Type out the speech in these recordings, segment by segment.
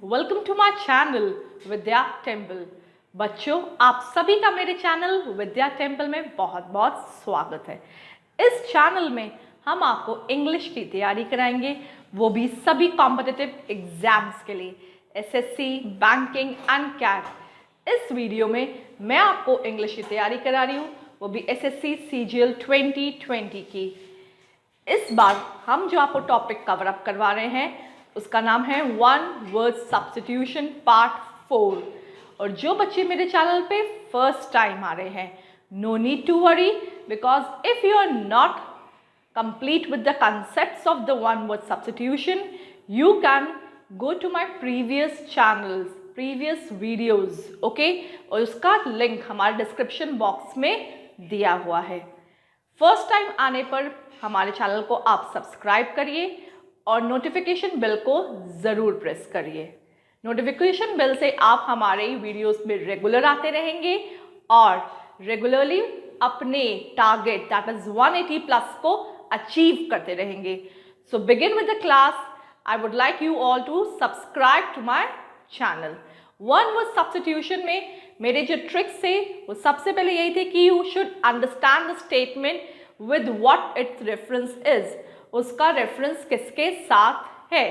Welcome to my channel Vidya temple. बच्चों, आप सभी का मेरे चैनल विद्या टेम्पल में बहुत बहुत स्वागत है। इस चैनल में हम आपको इंग्लिश की तैयारी कराएंगे, वो भी सभी कॉम्पिटिटिव एग्जाम्स के लिए, एसएससी, बैंकिंग एंड कैट। इस वीडियो में मैं आपको इंग्लिश की तैयारी करा रही हूँ, वो भी एसएससी सीजीएल 2020 की। इस बार हम जो आपको टॉपिक कवर अप करवा रहे हैं उसका नाम है वन वर्ड सब्स्टिट्यूशन पार्ट 4। और जो बच्चे मेरे चैनल पे फर्स्ट टाइम आ रहे हैं, no need to worry, because if you are not complete with the concepts of the one word substitution, you can go to my previous channels, previous videos, okay? और उसका link हमारे description box में दिया हुआ है। First time आने पर हमारे चैनल को आप सब्सक्राइब करिए और नोटिफिकेशन बेल को ज़रूर प्रेस करिए। नोटिफिकेशन बेल से आप हमारे वीडियोस में रेगुलर आते रहेंगे और रेगुलरली अपने टारगेट दैट इज 180 प्लस को अचीव करते रहेंगे। So begin with the class. I would like you all to subscribe to my channel. One word substitution में मेरे जो ट्रिक्स थे वो सबसे पहले यही थे कि you should understand the statement with what its reference is, उसका रेफरेंस किसके साथ है,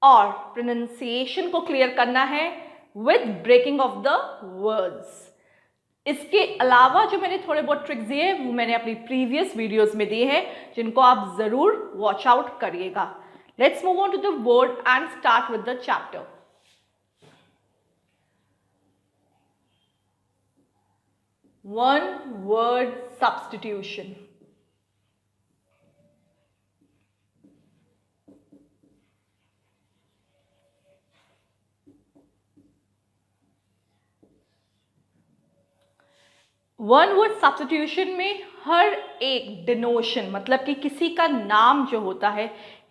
और प्रोनाउंसिएशन को क्लियर करना है with breaking of the words. इसके अलावा जो मैंने थोड़े बहुत ट्रिक्स दिए वो मैंने अपनी प्रीवियस वीडियोस में दिए हैं, जिनको आप जरूर वॉच आउट करिएगा। Let's move on to the word and start with the chapter. One word substitution. One word substitution में हर एक डिनोशन, मतलब कि किसी का नाम जो होता है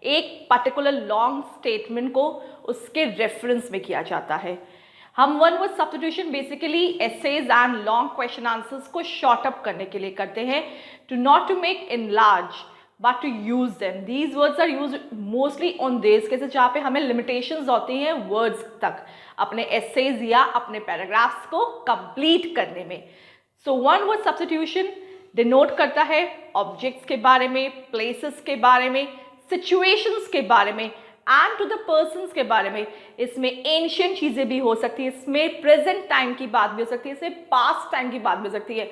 एक पर्टिकुलर लॉन्ग स्टेटमेंट को उसके रेफरेंस में किया जाता है। हम one word substitution basically essays and long question answers को शॉर्ट अप करने के लिए करते हैं, to not to make in large but to use them. These words are use mostly on these cases जहाँ पे हमें लिमिटेशंस होती हैं वर्ड्स तक अपने एसेज या अपने पैराग्राफ्स को कंप्लीट करने में। So one word substitution denote करता है ऑब्जेक्ट्स के बारे में, प्लेसेस के बारे में, सिचुएशंस के बारे में एंड टू द पर्सन्स के बारे में। इसमें एंशिएंट चीज़ें भी हो सकती है, इसमें प्रेजेंट टाइम की बात भी हो सकती है, इसमें पास्ट टाइम की बात भी हो सकती है।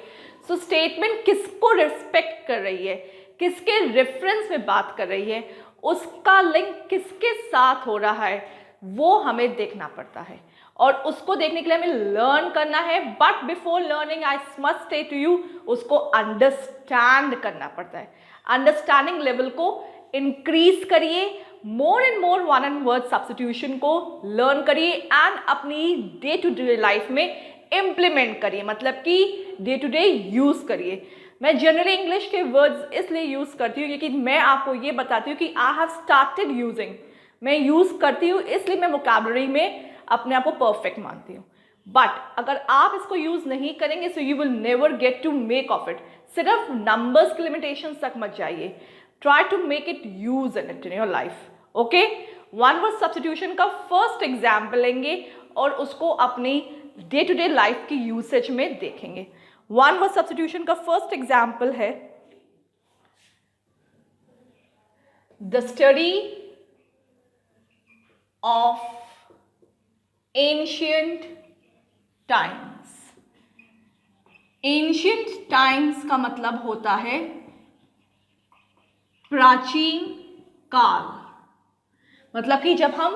सो स्टेटमेंट किसको रिस्पेक्ट कर रही है, किसके रेफरेंस में बात कर रही है, उसका लिंक किसके साथ हो रहा है, वो हमें देखना पड़ता है और उसको देखने के लिए हमें लर्न करना है। But before learning I must say to you, उसको अंडरस्टैंड करना पड़ता है। अंडरस्टैंडिंग लेवल को इंक्रीज करिए, more and more one and word substitution को लर्न करिए एंड अपनी डे टू डे लाइफ में इम्प्लीमेंट करिए, मतलब कि डे टू डे यूज करिए। मैं जनरली इंग्लिश के वर्ड्स इसलिए यूज करती हूँ क्योंकि मैं आपको ये बताती हूँ कि आई हैव स्टार्टेड यूजिंग, मैं यूज करती हूँ, इसलिए मैं वोकैबुलरी में अपने आप को परफेक्ट मानती हूँ। बट अगर आप इसको यूज नहीं करेंगे so you will never get to make of it. सिर्फ नंबर्स के लिमिटेशन तक मत जाइए, try to make it use in it in your life. Okay, one word substitution का फर्स्ट एग्जाम्पल लेंगे और उसको अपनी डे टू डे लाइफ की यूसेज में देखेंगे। वन वर्ड सब्स्टिट्यूशन का फर्स्ट एग्जाम्पल है the study of ancient times. Ancient times का मतलब होता है प्राचीन काल, मतलब कि जब हम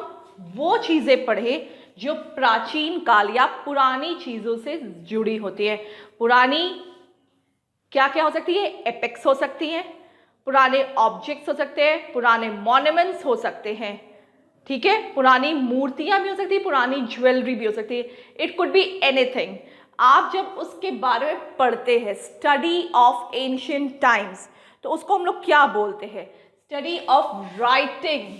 वो चीज़ें पढ़े जो प्राचीन काल या पुरानी चीज़ों से जुड़ी होती है। पुरानी क्या क्या हो सकती है, एपिक्स हो सकती हैं, पुराने ऑब्जेक्ट्स हो सकते हैं, पुराने मॉन्यूमेंट्स हो सकते हैं, ठीक है, पुरानी मूर्तियां भी हो सकती है, पुरानी ज्वेलरी भी हो सकती है, इट कुड बी एनीथिंग। आप जब उसके बारे में पढ़ते हैं, स्टडी ऑफ एंशिएंट टाइम्स, तो उसको हम लोग क्या बोलते हैं, study of writing.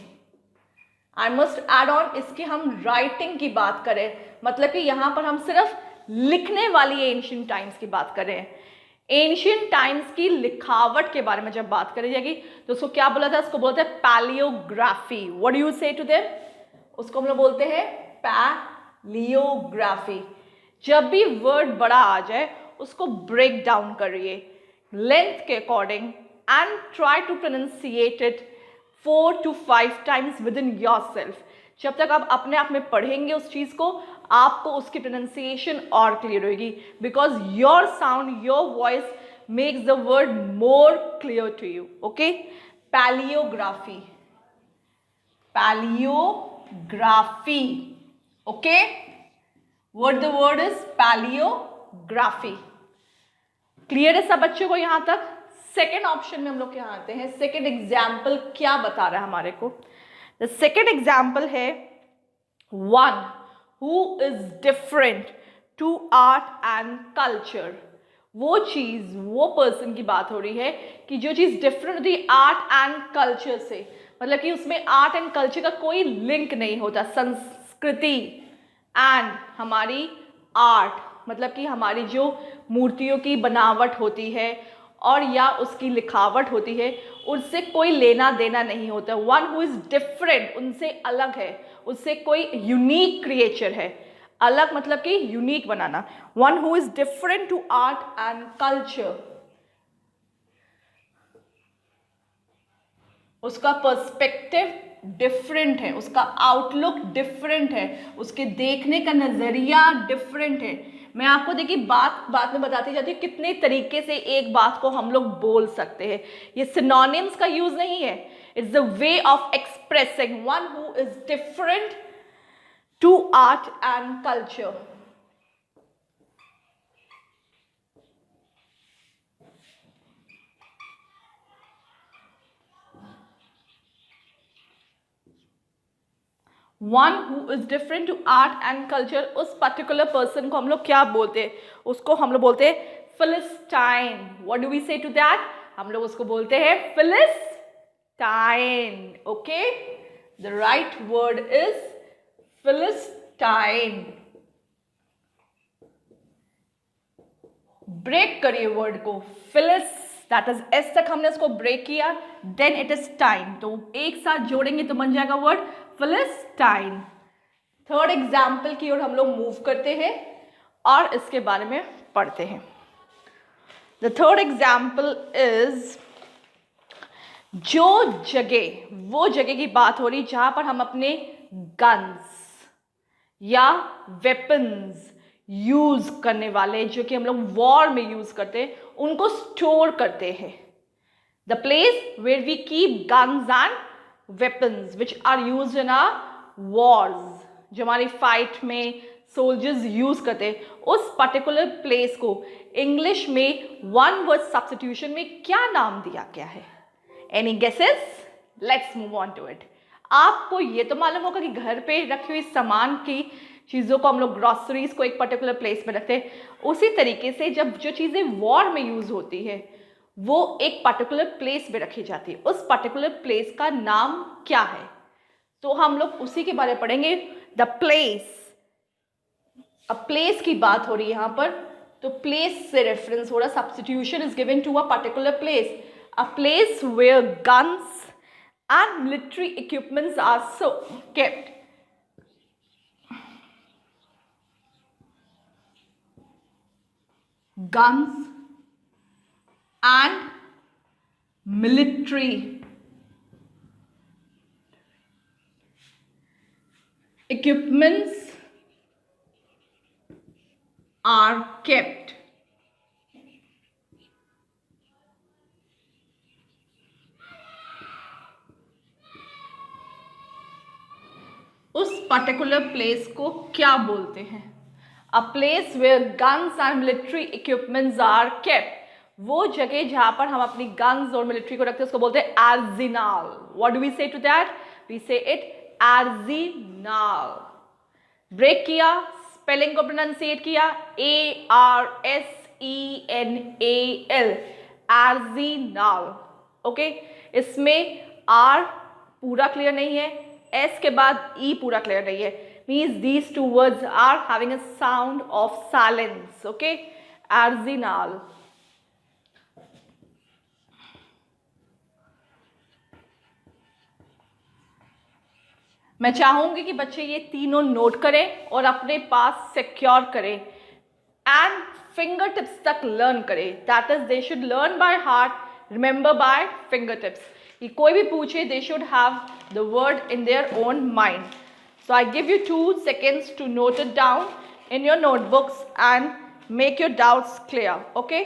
I must add on, इसके हम राइटिंग की बात करें, मतलब कि यहाँ पर हम सिर्फ लिखने वाली एंशिएंट टाइम्स की बात करें। एंशिएंट टाइम्स की लिखावट के बारे में जब बात करी जाएगी तो उसको क्या बोला था, उसको बोलते हैं पैलियोग्राफी। व्हाट डू यू से टू देम, उसको हम लोग बोलते हैं पैलियोग्राफी। जब भी वर्ड बड़ा आ जाए उसको ब्रेक डाउन करिए लेंथ के according and try to pronounciate it 4 to 5 times within your सेल्फ। जब तक आप अपने आप में पढ़ेंगे उस चीज़ को, आपको उसकी प्रोनाउंसिएशन और क्लियर होगी, because your sound, your voice makes the word more clear to you. Okay, palaeography, palaeography. Okay, what the word is palaeography. Clear है सब बच्चों को यहां तक? सेकेंड ऑप्शन में हम लोग यहाँ आते हैं। सेकेंड एग्जाम्पल क्या बता रहा है हमारे को? The second example is one who is different to art and culture. वो चीज, वो पर्सन की बात हो रही है कि जो चीज डिफरेंट होती है आर्ट एंड कल्चर से, मतलब कि उसमें आर्ट एंड कल्चर का कोई लिंक नहीं होता। संस्कृति एंड हमारी आर्ट, मतलब कि हमारी जो मूर्तियों की बनावट होती है और या उसकी लिखावट होती है, उससे कोई लेना देना नहीं होता। वन हु इज डिफरेंट, उनसे अलग है, उससे कोई यूनिक क्रिएचर है। अलग मतलब कि यूनिक बनाना। One who is different to art and culture, उसका पर्सपेक्टिव डिफरेंट है, उसका आउटलुक डिफरेंट है, उसके देखने का नजरिया डिफरेंट है। मैं आपको देखिए बात में बताती जाती हूँ कितने तरीके से एक बात को हम लोग बोल सकते हैं। ये सिनोनिम्स का यूज नहीं है, it's the way of expressing one who is different to art and culture. One who is different to art and culture, उस पर्टिकुलर पर्सन को हम लोग क्या बोलते हैं? उसको हम लोग बोलते हैं philistine. What do we say to that? हम लोग उसको बोलते हैं philistine. Okay, the right word is philistine. Break करिए वर्ड को, फिलिस, दैट इज एस तक हमने इसको ब्रेक किया, देन इट इज टाइन, तो एक साथ जोड़ेंगे तो बन जाएगा वर्ड फिलिस्टाइन। थर्ड एग्जाम्पल की ओर हम लोग मूव करते हैं और इसके बारे में पढ़ते हैं। द थर्ड एग्जाम्पल इज, जो जगह, वो जगह की बात हो रही जहां पर हम अपने गन्स या वेपन्स यूज करने वाले, जो कि हम लोग वॉर में यूज करते हैं, उनको स्टोर करते हैं। The place where we keep guns and weapons which are used in our wars, जो हमारी फाइट में सोल्जर्स यूज करते हैं, उस पर्टिकुलर प्लेस को इंग्लिश में वन वर्ड सब्स्टिट्यूशन में क्या नाम दिया गया है? Any guesses? Let's move on to it. आपको ये तो मालूम होगा कि घर पे रखी हुई सामान की चीज़ों को हम लोग, ग्रॉसरीज को एक पर्टिकुलर प्लेस में रखते हैं। उसी तरीके से जब जो चीज़ें वॉर में यूज होती है वो एक पर्टिकुलर प्लेस में रखी जाती है, उस पर्टिकुलर प्लेस का नाम क्या है? तो हम लोग उसी के बारे में पढ़ेंगे। द प्लेस, अ प्लेस की बात हो रही है यहाँ पर, तो प्लेस से रेफरेंस हो रहा, substitution is given to a particular place, a place where guns and military equipments are so kept. Guns and military equipments are kept उस पर्टिकुलर प्लेस को क्या बोलते हैं? A place where guns and military equipments are kept, वो जगह जहां पर हम अपनी गन्स और मिलिट्री को रखते हैं उसको बोलते हैं Arsenal. What do we say to that? We से इट आर्सेनल। ब्रेक किया, स्पेलिंग को प्रोनाउंसिएट किया, ARSENAL, आर्सेनल। ओके, इसमें आर पूरा क्लियर नहीं है, एस के बाद ई पूरा क्लियर नहीं है, means these two words are having a sound of silence. Okay, arsenal. मैं चाहूंगी कि बच्चे ये तीनों नोट करें और अपने पास सिक्योर करें एंड फिंगर टिप्स तक लर्न करें. That is they should learn by heart, remember by finger tips. कि कोई भी पूछे they should have the word in their own mind. So I give you 2 seconds to note it down in your notebooks and make your doubts clear. Okay?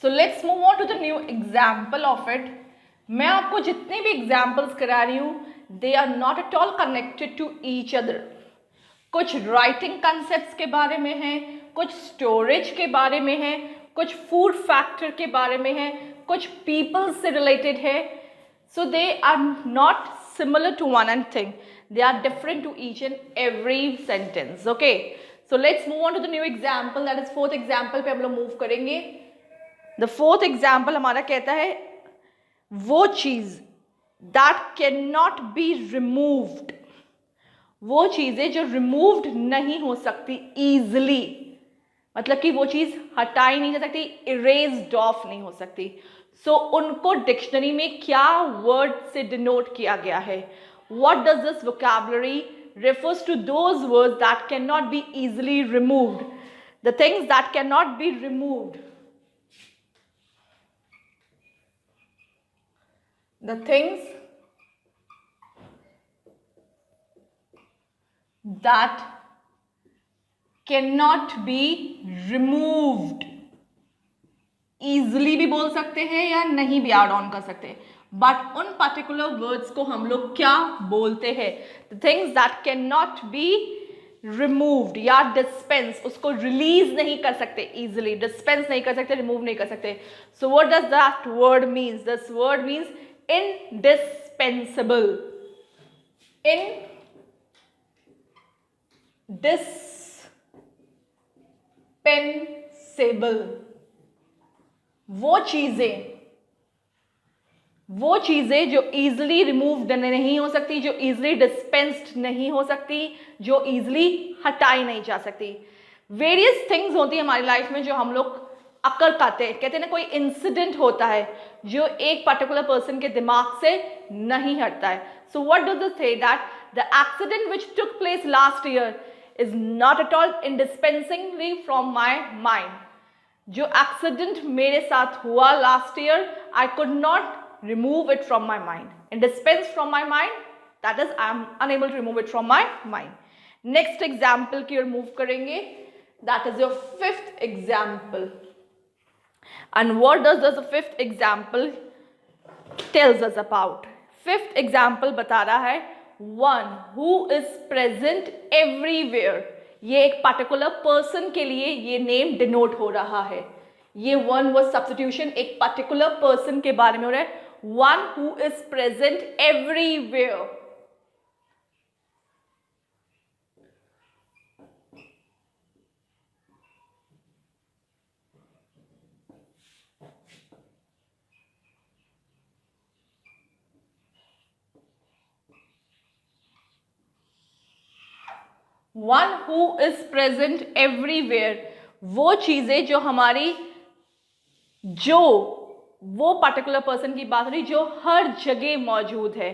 So let's move on to the new example of it. मैं आपको जितने भी examples करा रही हूँ they are not at all connected to each other. कुछ writing concepts के बारे में है, कुछ स्टोरेज के बारे में है, कुछ फूड फैक्टर के बारे में है, कुछ पीपल से रिलेटेड है. So they are not similar to one and thing, they are different to each and every sentence. Okay, so let's move on to the new example. That is 4th example पे हम लोग move करेंगे. The 4th example हमारा कहता है वो चीज that can not be removed. वो चीजें जो रिमूव्ड नहीं हो सकती इजिली, मतलब कि वो चीज हटाई नहीं जा सकती, इरेज्ड ऑफ नहीं हो सकती. सो उनको डिक्शनरी में क्या वर्ड से डिनोट किया गया है? What does this vocabulary refers to those words that cannot be easily removed. The things that cannot be removed. The things that cannot be removed. easily भी बोल सकते हैं या नहीं भी ऐड ऑन कर सकते हैं, बट उन पर्टिकुलर वर्ड्स को हम लोग क्या बोलते हैं? The things that can not be removed या डिस्पेंस, उसको रिलीज नहीं कर सकते इजिली, डिस्पेंस नहीं कर सकते, रिमूव नहीं कर सकते. सो what does that word means? This word means indispensable. Indispensable. वो चीजें जो easily removed नहीं हो सकती, जो easily dispensed नहीं हो सकती, जो easily हटाई नहीं जा सकती. Various things होती है हमारी लाइफ में जो हम लोग अक्कर पाते हैं. कहते हैं ना, कोई इंसिडेंट होता है जो एक पर्टिकुलर पर्सन के दिमाग से नहीं हटता है. So what does this say? That the accident which took place last year is not at all indispensingly from my mind. जो एक्सीडेंट मेरे साथ हुआ last year, I could not remove it from my mind. Indispense from my mind, that is I am unable to remove it from my mind. Next example की ओर move करेंगे. That is your 5th example. And what does the 5th example tells us about? 5th example बता रहा है one who is present everywhere. ये एक particular person के लिए ये name denote हो रहा है. ये one word substitution एक particular person के बारे में हो रहा है. One who is present everywhere. One who is present everywhere. वो चीजें जो हमारी, जो वो पर्टिकुलर पर्सन की बात हो रही जो हर जगह मौजूद है,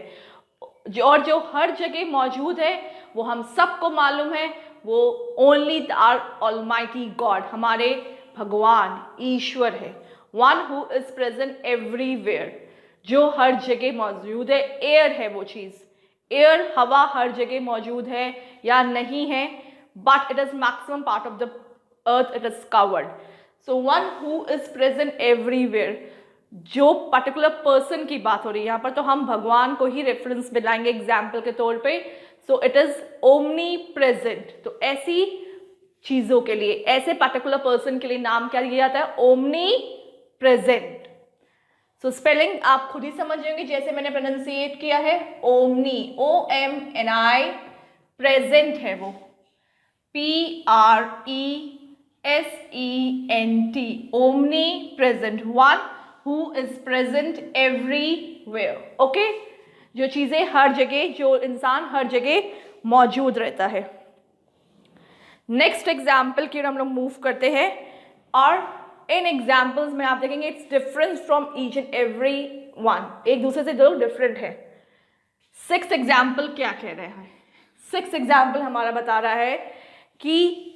और जो हर जगह मौजूद है वो हम सबको मालूम है, वो ओनली आवर ऑलमाइटी गॉड, हमारे भगवान ईश्वर है. One who is present everywhere, जो हर जगह मौजूद है. एयर है वो चीज. एयर, हवा हर जगह मौजूद है या नहीं है, but it is maximum part of the earth it is covered. So one who is present everywhere, जो पर्टिकुलर पर्सन की बात हो रही है यहाँ पर, तो हम भगवान को ही रेफरेंस मिलाएंगे एग्जाम्पल के तौर पे. So it is omni present. तो ऐसी चीजों के लिए, ऐसे पर्टिकुलर पर्सन के लिए नाम क्या दिया जाता है? Omni present. सो स्पेलिंग आप खुद ही समझ जाएंगे जैसे मैंने प्रोनाउंसिएट किया है. ओमनी, OMNI, प्रेजेंट है वो PRESENT. Omni present, one who is present everywhere. Okay, जो चीजें हर जगह, जो इंसान हर जगह मौजूद रहता है. नेक्स्ट एग्जाम्पल की ओर हम लोग मूव करते हैं और इन एग्जाम्पल्स में आप देखेंगे it's difference from each and every one, एक दूसरे से जो डिफरेंट है। 6th एग्जाम्पल क्या कह रहे हैं? 6th एग्जाम्पल हमारा बता रहा है कि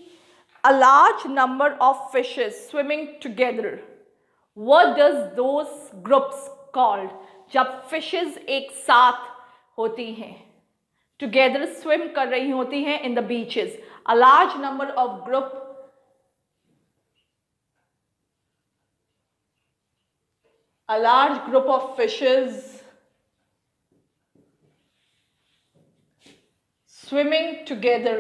a large number of fishes swimming together, what does those groups called? जब fishes एक साथ होती हैं, together swim कर रही होती हैं in the beaches, a large number of a large group of fishes swimming together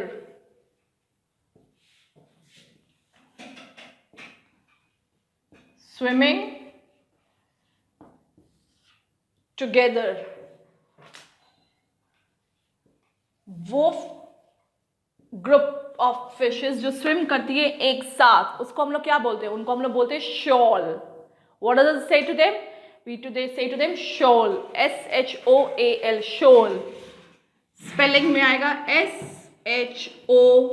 वो ग्रुप ऑफ फिशेस जो स्विम करती है एक साथ, उसको हम लोग क्या बोलते हैं? उनको हम लोग बोलते हैं shoal. What does it say to them? We too they say to them shoal, SHOAL, shoal. Spelling में आएगा SHOAL।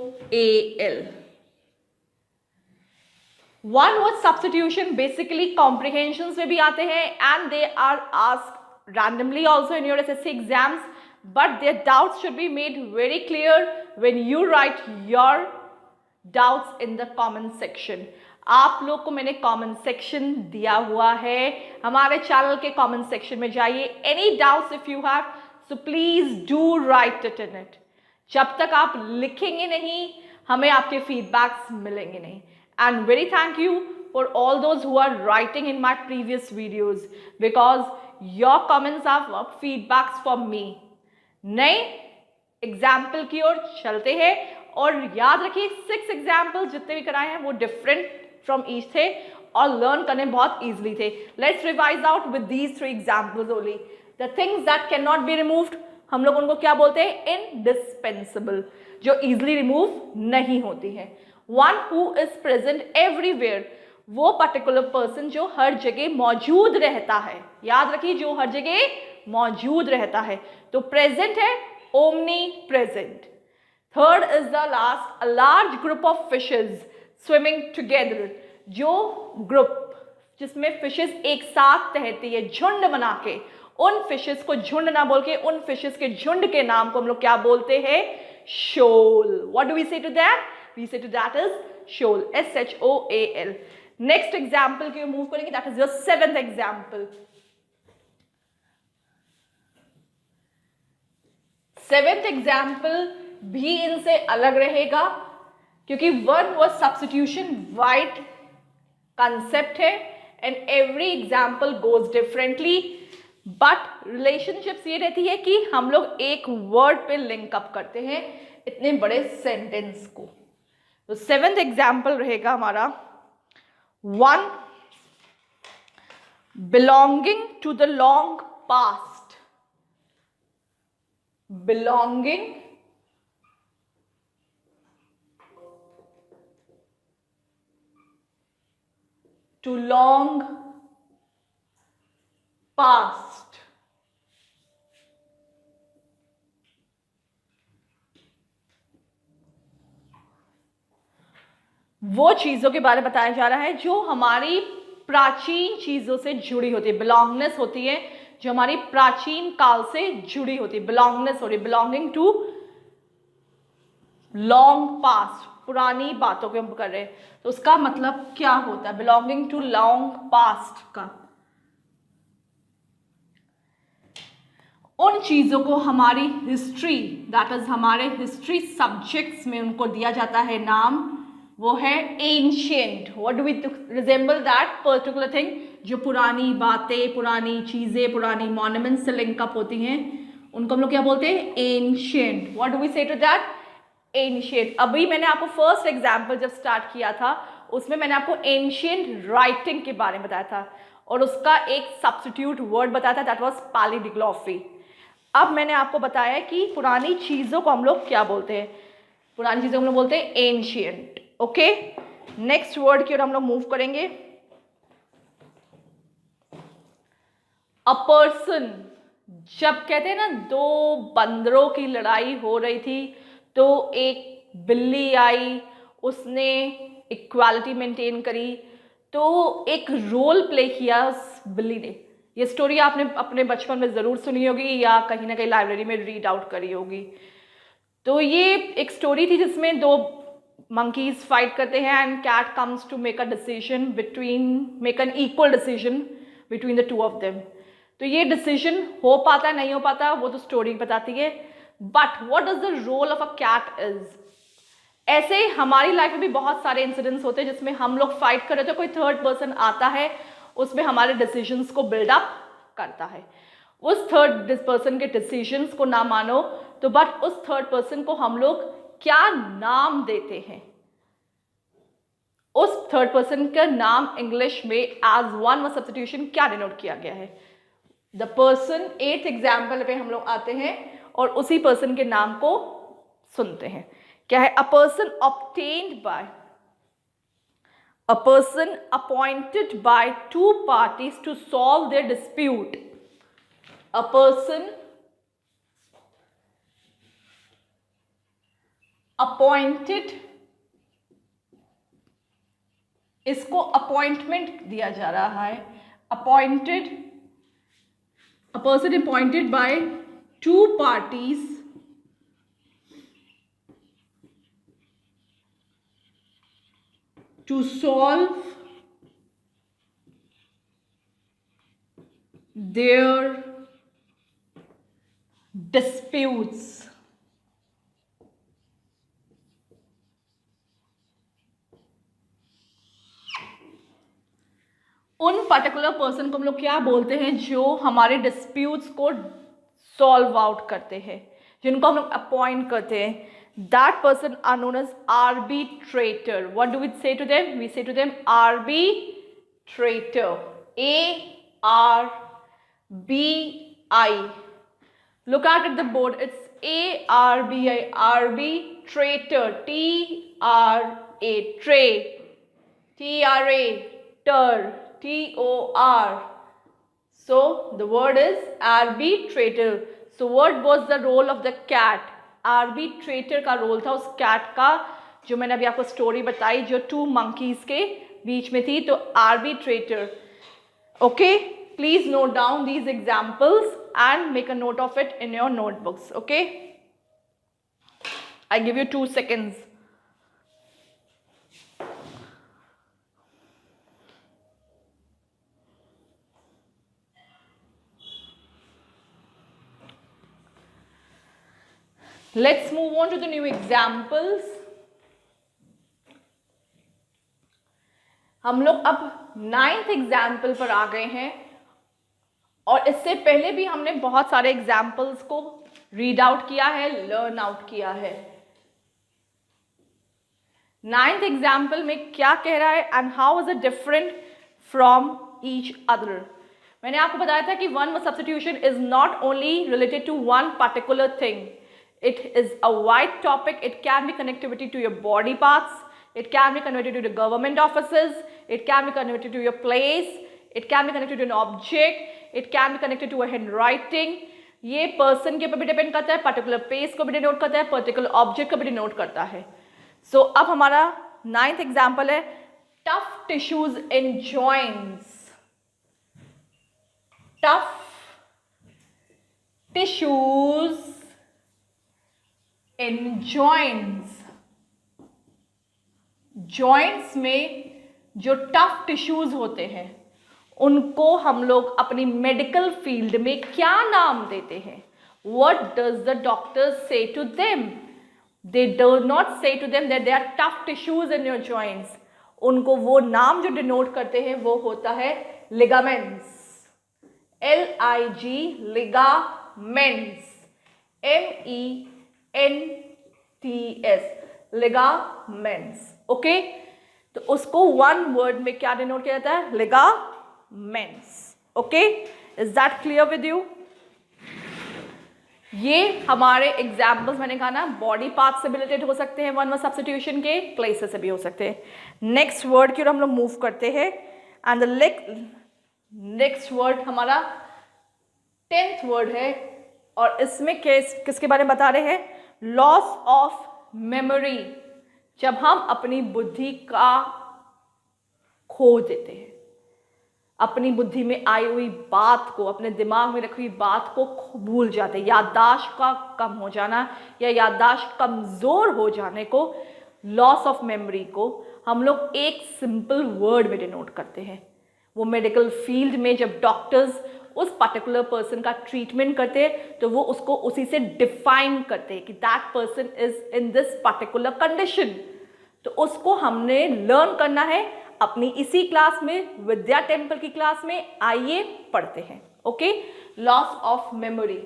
One word substitution basically comprehension में भी आते हैं and they are asked randomly also in your SSC exams, but their doubts should be made very clear when you write your doubts in the comment section. आप लोग को मैंने comment section दिया हुआ है, हमारे चैनल के कमेंट सेक्शन में जाइए। Any doubts if you have so please do right it in it. जब तक आप लिखेंगे नहीं हमें आपके फीडबैक्स मिलेंगे नहीं। And very thank you for all those who are writing in my previous videos because your comments are feedbacks for me. नए एग्जाम्पल की ओर चलते हैं और याद रखिए 6 एग्जाम्पल जितने भी कराए हैं वो डिफरेंट फ्रॉम ईच थे और लर्न करने बहुत ईजिली थे। Let's revise out with these 3 examples only. The things that can not be removed, हम लोग उनको क्या बोलते हैं? इनडिस्पेंसिबल, जो इजिली रिमूव नहीं होती है। One who is present everywhere, वो पर्टिकुलर पर्सन जो हर जगह मौजूद रहता है। याद रखिए जो हर जगह मौजूद रहता है, तो प्रेजेंट है omni present. Third is the last, a large group of fishes swimming together, जो ग्रुप जिसमें फिशेस एक साथ तैरती है झुंड बना के, उन फिशेस को झुंड ना बोल के उन फिशेस के झुंड के नाम को हम लोग क्या बोलते हैं? Shoal. What do we say to that? We say to that is shoal, SHOAL। Next example की मूव करेंगे, that is your 7th example. 7th example भी इनसे अलग रहेगा क्योंकि one word substitution wide concept है and every example goes differently, but relationships ये रहती है कि हम लोग एक वर्ड पे लिंक अप करते हैं इतने बड़े सेंटेंस को। तो 7th एग्जाम्पल रहेगा हमारा, one belonging to the long past, belonging to long past, वो चीजों के बारे में बताया जा रहा है जो हमारी प्राचीन चीजों से जुड़ी होती है। बिलोंगनेस होती है जो हमारी प्राचीन काल से जुड़ी होती है, बिलोंगनेस हो रही, बिलोंगिंग टू लॉन्ग पास्ट, पुरानी बातों को हम कर रहे हैं। तो उसका मतलब क्या होता है बिलोंगिंग टू लॉन्ग पास्ट का? उन चीजों को हमारी हिस्ट्री, दैट इज हमारे हिस्ट्री सब्जेक्ट्स में उनको दिया जाता है नाम, वो है ancient. What do we resemble that particular thing? जो पुरानी बातें, पुरानी चीजें, पुरानी मॉन्यूमेंट्स से लिंकअप होती हैं उनको हम लोग क्या बोलते हैं? Ancient. What do we say to that? Ancient. अभी मैंने आपको फर्स्ट एग्जाम्पल जब स्टार्ट किया था उसमें मैंने आपको एंशिएंट राइटिंग के बारे में बताया था और उसका एक सब्स्टिट्यूट वर्ड बताया था, दैट वाज पैलिडिग्लोफी। अब मैंने आपको बताया कि पुरानी चीजों को हम लोग क्या बोलते हैं? पुरानी चीजों को हम लोग बोलते हैं एंशिएंट। ओके, नेक्स्ट वर्ड की ओर हम लोग मूव करेंगे। अ पर्सन, जब कहते हैं ना दो बंदरों की लड़ाई हो रही थी तो एक बिल्ली आई उसने इक्वालिटी मेंटेन करी, तो एक रोल प्ले किया उस बिल्ली ने। ये स्टोरी आपने अपने बचपन में ज़रूर सुनी होगी या कहीं ना कहीं लाइब्रेरी में रीड आउट करी होगी। तो ये एक स्टोरी थी जिसमें दो मंकीज फाइट करते हैं and cat comes to make an equal decision between the two of them. तो ये डिसीजन हो पाता है नहीं हो पाता वो तो स्टोरी बताती है, but what does the role of a cat is. ऐसे हमारी लाइफ में भी बहुत सारे इंसिडेंट्स होते हैं जिसमें हम लोग फाइट कर रहे थे, कोई थर्ड पर्सन आता है, उसमें हमारे डिसीजंस को बिल्डअप करता है। उस थर्ड पर्सन के डिसीजंस को ना मानो तो बट उस थर्ड पर्सन को हम लोग क्या नाम देते हैं, उस थर्ड पर्सन का नाम इंग्लिश में एज वन वर्ड सब्स्टिट्यूशन क्या डिनोट किया गया है। द पर्सन, 8th एग्जाम्पल पे हम लोग आते हैं और उसी पर्सन के नाम को सुनते हैं। क्या है? A person obtained by, a person appointed by two parties to solve their dispute. A person appointed, इसको अपॉइंटमेंट दिया जा रहा है। Appointed, a person appointed by two parties to solve their disputes. उन पर्टिकुलर पर्सन को हम लोग क्या बोलते हैं जो हमारे डिस्प्यूट्स को सॉल्व आउट करते हैं, जिनको हम लोग अपॉइंट करते हैं। That person are known as arbitrator. What do we say to them? We say to them arbitrator. A-R-B-I. Look at it, the board. It's A-R-B-I. Arbitrator. T-R-A. Tray. T-R-A. Ter. T-O-R. So the word is arbitrator. So what was the role of the cat? Arbitrator का role था उस cat का, जो मैंने अभी आपको story बताई जो टू मंकीज के बीच में थी। तो arbitrator. Okay, please note down these examples and make a note of it in your notebooks. Okay, I give you 2 seconds. Let's move on to the new examples. हम लोग अब 9th example पर आ गए हैं और इससे पहले भी हमने बहुत सारे एग्जाम्पल्स को रीड आउट किया है, लर्न आउट किया है। 9th एग्जाम्पल में क्या कह रहा है and how is it different from each other. मैंने आपको बताया था कि one word substitution is not only related to one particular thing. It is a wide topic. It can be connectivity to your body parts. It can be connected to the government offices. It can be connected to your place. It can be connected to an object. It can be connected to a handwriting. ये person के ऊपर भी depend करता है, particular place को भी denote करता है, particular object को भी डिनोट करता है. So अब हमारा 9th example है tough tissues in joints. Tough tissues in joints. Joints में जो टफ टिश्यूज होते हैं उनको हम लोग अपनी मेडिकल फील्ड में क्या नाम देते हैं? What does the doctor say to them? They do not say to them that there are tough tissues in your joints. उनको वो नाम जो डिनोट करते हैं वो होता है ligaments. L-I-G, ligaments. M-E-N-T-S, ligaments. Okay, तो उसको वन वर्ड में क्या डिनोट किया जाता है? ligaments. Okay, is that clear with you? ये हमारे एग्जाम्पल्स मैंने कहा ना, बॉडी पार्ट से भी रिलेटेड हो सकते हैं, वन वर्ड सब्स्टिट्यूशन के प्लेसेस से भी हो सकते हैं. नेक्स्ट वर्ड की ओर हम लोग मूव करते हैं एंड द नेक्स्ट वर्ड हमारा 10th वर्ड है और इसमें किसके बारे में बता रहे हैं? Loss of memory. जब हम अपनी बुद्धि का खो देते हैं, अपनी बुद्धि में आई हुई बात को, अपने दिमाग में रखी हुई बात को भूल जाते हैं। याददाश्त का कम हो जाना या याददाश्त कमज़ोर हो जाने को, लॉस ऑफ मेमोरी को हम लोग एक सिंपल वर्ड में डिनोट करते हैं। वो मेडिकल फील्ड में जब डॉक्टर्स उस पर्टिकुलर पर्सन का ट्रीटमेंट करते हैं तो वो उसको उसी से डिफाइन करते हैं कि that person is in this particular condition. तो उसको हमने लर्न करना है अपनी इसी क्लास में, विद्या टेम्पल की क्लास में। आइए पढ़ते हैं। Okay, loss of memory.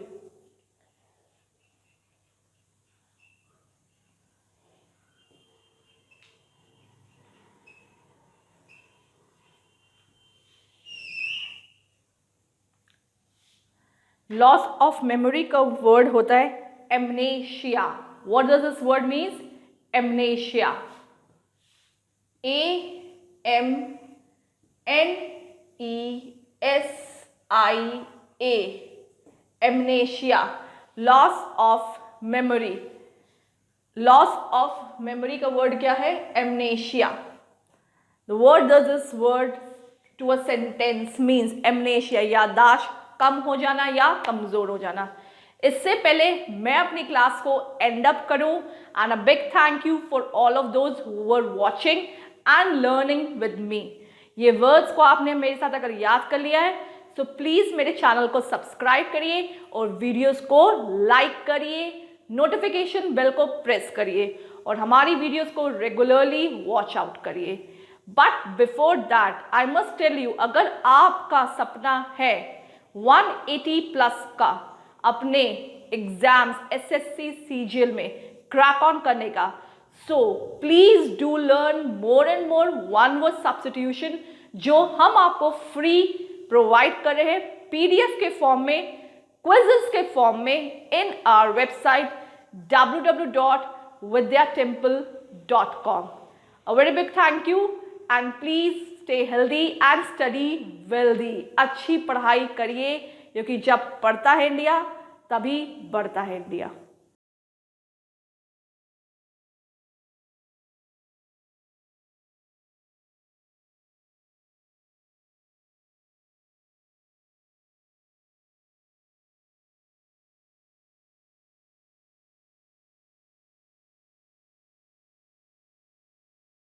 Loss of memory का वर्ड होता है amnesia. What does this word means? Amnesia. AMNESIA, amnesia, loss of memory. Loss of memory का वर्ड क्या है? Amnesia. The word does this word to a sentence means amnesia, याददाश्त कम हो जाना या कमजोर हो जाना। इससे पहले मैं अपनी क्लास को एंड अप करूं, and a big thank you for all of those who were watching and learning with me. ये वर्ड्स को आपने मेरे साथ अगर याद कर लिया है तो प्लीज़ मेरे चैनल को सब्सक्राइब करिए और वीडियोस को लाइक करिए, नोटिफिकेशन बेल को प्रेस करिए और हमारी वीडियोस को रेगुलरली वॉच आउट करिए। But before that I must tell you, अगर आपका सपना है 180 प्लस का अपने एग्जाम्स एसएससी सीजीएल में क्रैक ऑन करने का, so please do learn more and more one word substitution, जो हम आपको फ्री प्रोवाइड कर रहे हैं पीडीएफ के फॉर्म में, क्विज़ेस के फॉर्म में in our website www.vidyatemple.com। A very big thank you and please stay healthy and study wealthy। अच्छी पढ़ाई करिए, क्योंकि जब पढ़ता है इंडिया तभी बढ़ता है इंडिया।